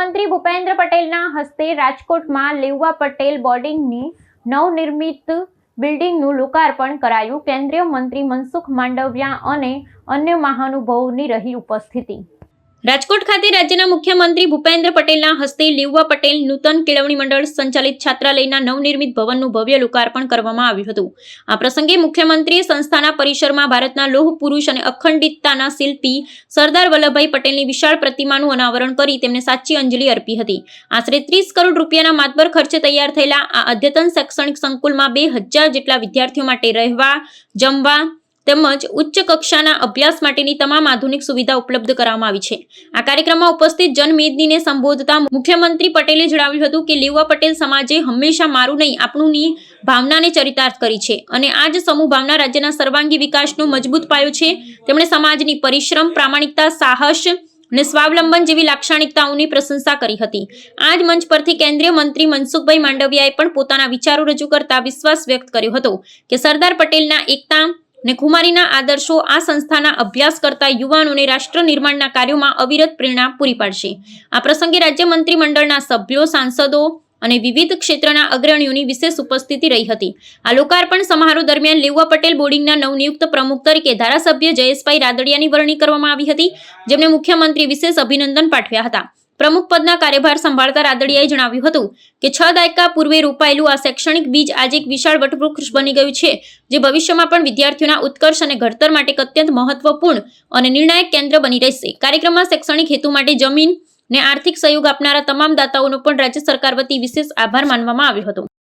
મુખ્યમંત્રી ભૂપેન્દ્ર પટેલના હસ્તે રાજકોટમાં લેઉવા પટેલ બોર્ડિંગની નવનિર્મિત બિલ્ડિંગનું લોકાર્પણ કરાયું। કેન્દ્રીય મંત્રી મનસુખ માંડવિયા અને અન્ય મહાનુભાવોની રહી ઉપસ્થિતિ। રાજકોટ ખાતે રાજ્યના મુખ્યમંત્રી ભૂપેન્દ્ર પટેલના હસ્તે લેઉવા પટેલ નૂતન કેળવણી મંડળ સંચાલિત છાત્રાલયના નવનિર્મિત ભવનનું ભવ્ય લોકાર્પણ કરવામાં આવ્યું હતું। આ પ્રસંગે મુખ્યમંત્રીએ સંસ્થાના પરિસરમાં ભારતના લોહ પુરુષ અને અખંડિતતાના શિલ્પી સરદાર વલ્લભભાઈ પટેલની વિશાળ પ્રતિમાનું અનાવરણ કરી તેમને સાચી અંજલિ અર્પી હતી। આશરે 30 કરોડ રૂપિયાના માતબર ખર્ચે તૈયાર થયેલા આ અદ્યતન શૈક્ષણિક સંકુલમાં 2000 જેટલા વિદ્યાર્થીઓ માટે રહેવા, જમવા તેમજ ઉચ્ચ કક્ષાના અભ્યાસ માટેની તમામ આધુનિક સુવિધા ઉપલબ્ધ કરવામાં આવી છે। આ કાર્યક્રમમાં ઉપસ્થિત જનમેદનીને સંબોધતા મુખ્યમંત્રી પટેલે જણાવ્યું હતું કે લેઉવા પટેલ સમાજે હંમેશા મારું નહીં આપણુંની ભાવનાને ચરિતાર્થ કરી છે અને આ જ સમૂહ ભાવના રાજ્યના સર્વાંગી વિકાસનો મજબૂત પાયો છે। તેમણે સમાજની પરિશ્રમ, પ્રામાણિકતા, સાહસ અને સ્વાવલંબન જેવી લાક્ષણિકતાઓની પ્રશંસા કરી હતી। આ જ મંચ પરથી કેન્દ્રીય મંત્રી મનસુખભાઈ માંડવિયાએ પણ પોતાના વિચારો રજૂ કરતા વિશ્વાસ વ્યક્ત કર્યો હતો કે સરદાર પટેલના એકતા ને ખુમારીના આદર્શો આ સંસ્થાના અભ્યાસ કરતા યુવાનોને રાષ્ટ્ર નિર્માણના કાર્યોમાં અવિરત પ્રેરણા પૂરી પાડશે। આ પ્રસંગે રાજ્ય મંત્રીમંડળના સભ્યો, સાંસદો અને વિવિધ ક્ષેત્રના અગ્રણીઓની વિશેષ ઉપસ્થિતિ રહી હતી। આ લોકાર્પણ સમારોહ દરમિયાન લેઉવા પટેલ બોર્ડિંગના નવનિયુક્ત પ્રમુખ તરીકે ધારાસભ્ય જયેશભાઈ રાદડિયાની વરણી કરવામાં આવી હતી, જેમને મુખ્યમંત્રી વિશેષ અભિનંદન પાઠવ્યા હતા। પ્રમુખ પદના કાર્યભાર સંભાળતા રાદડિયાએ જણાવ્યું હતું કે 6 દાયકા પૂર્વે રોપાયેલું આ શૈક્ષણિક બીજ આજે એક વિશાળ વટવૃક્ષ બની ગયું છે, જે ભવિષ્યમાં પણ વિદ્યાર્થીઓના ઉત્કર્ષ અને ઘડતર માટે અત્યંત મહત્વપૂર્ણ અને નિર્ણાયક કેન્દ્ર બની રહેશે। કાર્યક્રમમાં શૈક્ષણિક હેતુ માટે જમીન ને આર્થિક સહયોગ આપનારા તમામ દાતાઓનો પણ રાજ્ય સરકાર વતી વિશેષ આભાર માનવામાં આવ્યો હતો।